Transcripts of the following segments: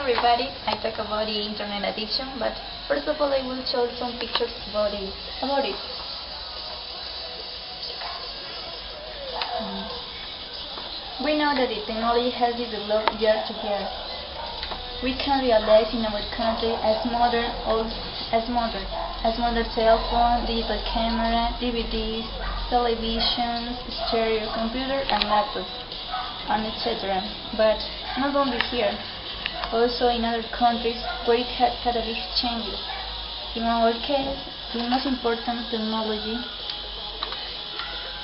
everybody, I talk about the internet addiction, but first of all I will show some pictures about it. We know that the technology has developed year to year. We can realize in our country as modern cell phone, digital camera, DVDs, televisions, stereo computer and laptops, and etc. But not only here, also in other countries where it has had a big changes. In our case, the most important technology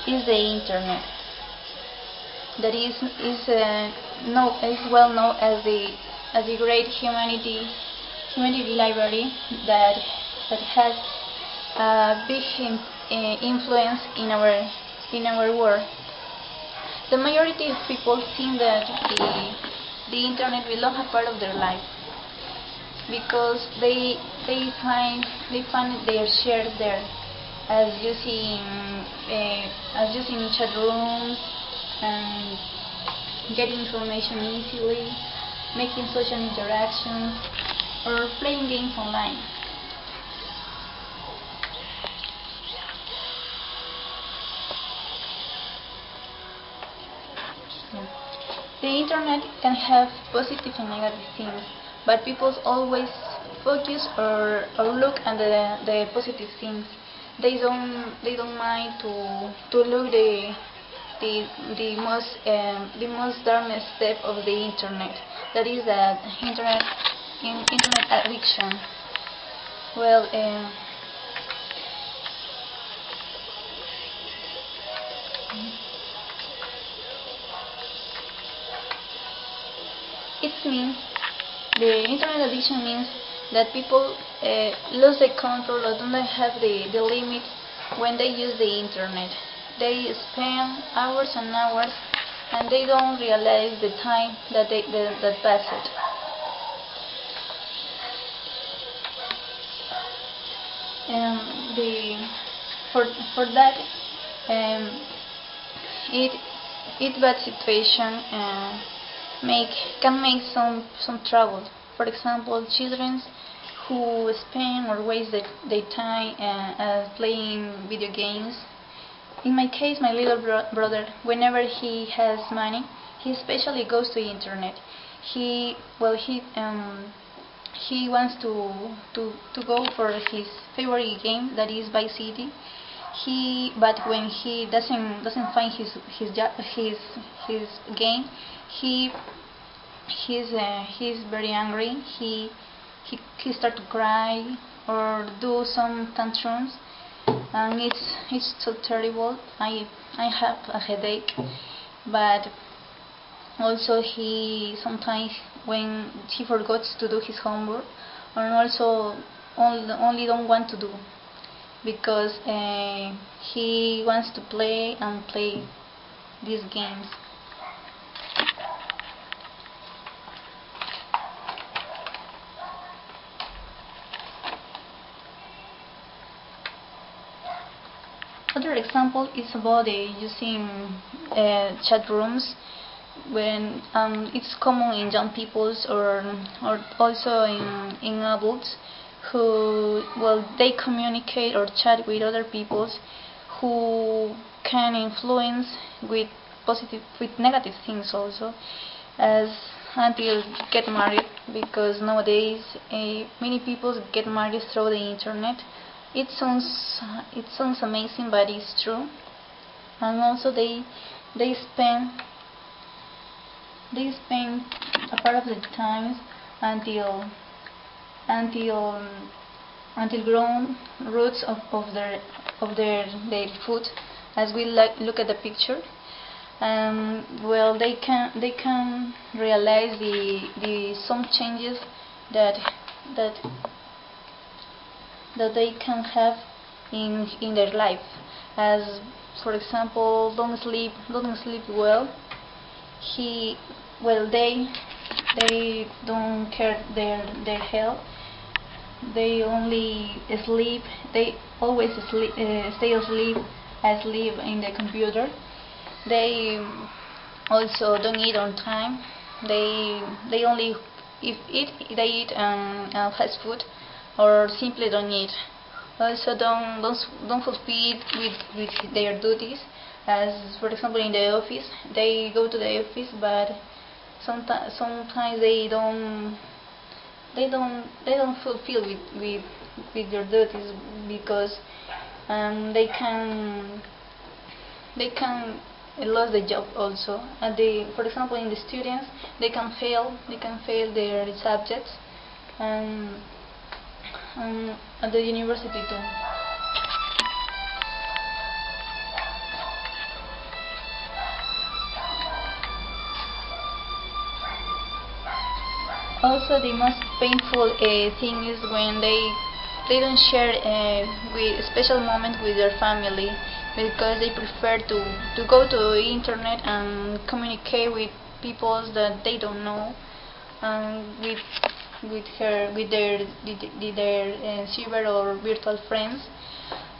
is the internet. That is well known as the great humanity library that has a big influence in our world. The majority of people think that the internet belongs a part of their life because they find their shares there, as using chat rooms and getting information easily, making social interactions, or playing games online. The internet can have positive and negative things, but people always focus or look at the positive things. They don't mind to look the most darkest step of the internet. That is the internet addiction. Well. The internet addiction means that people lose the control or don't have the limit when they use the internet. They spend hours and hours and they don't realize the time that passed. For that, it bad situation can make some trouble. For example, children who spend or waste their time playing video games. In my case, my little brother, whenever he has money, he especially goes to the internet. He wants to go for his favorite game, that is Vice City. But when he doesn't find his game, he's very angry. He start to cry or do some tantrums, and it's so terrible. I have a headache, but also he sometimes when he forgets to do his homework, and also only don't want to do because he wants to play these games. Other example is about using chat rooms when it's common in young peoples or also in adults who they communicate or chat with other peoples who can influence with negative things also, as until get married, because nowadays many people get married through the internet. It sounds amazing, but it's true. And also they spend a part of the time until grown roots of their foot, as we look at the picture. They can realize the some changes that they can have in their life, as for example don't sleep well. They don't care their health. They only sleep. They always stay asleep in the computer. They also don't eat on time. They only they eat fast food or simply don't eat. Also, don't fulfill with their duties. As for example, in the office, they go to the office, but sometimes they don't fulfill with their duties because they can lose the job also. And for example, in the students, they can fail their subjects, and at the university too. Also, the most painful thing is when they don't share with special moment with their family because they prefer to go to the internet and communicate with people that they don't know, with their cyber or virtual friends,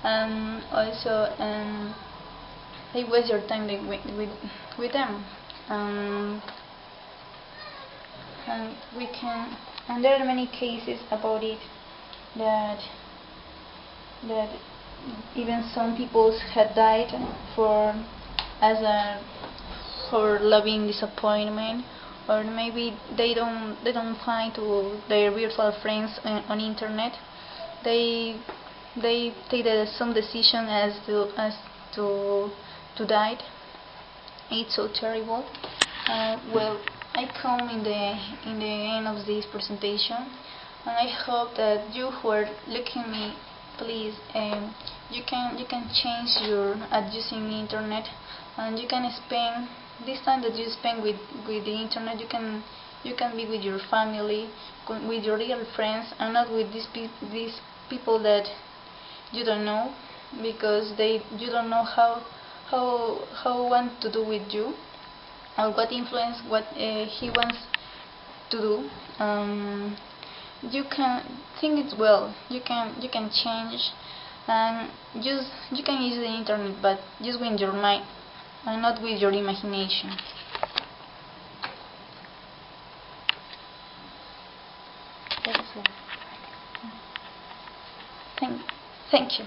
and also they waste your time with them. Um, and we can and there are many cases about it that that even some people had died for as a for loving disappointment, or maybe they don't find to their virtual friends on internet. They they take some decision to to die. It's so terrible. Well, I come in the end of this presentation, and I hope that you who are looking at me, please, you can change your at using the internet, and you can spend this time that you spend with the internet. You can be with your family, with your real friends, and not with these people that you don't know, because you don't know how want to do with you, or what influence what he wants to do. You can think it well. You can change, and you can use the internet, but just with your mind and not with your imagination. That's all. Thank you.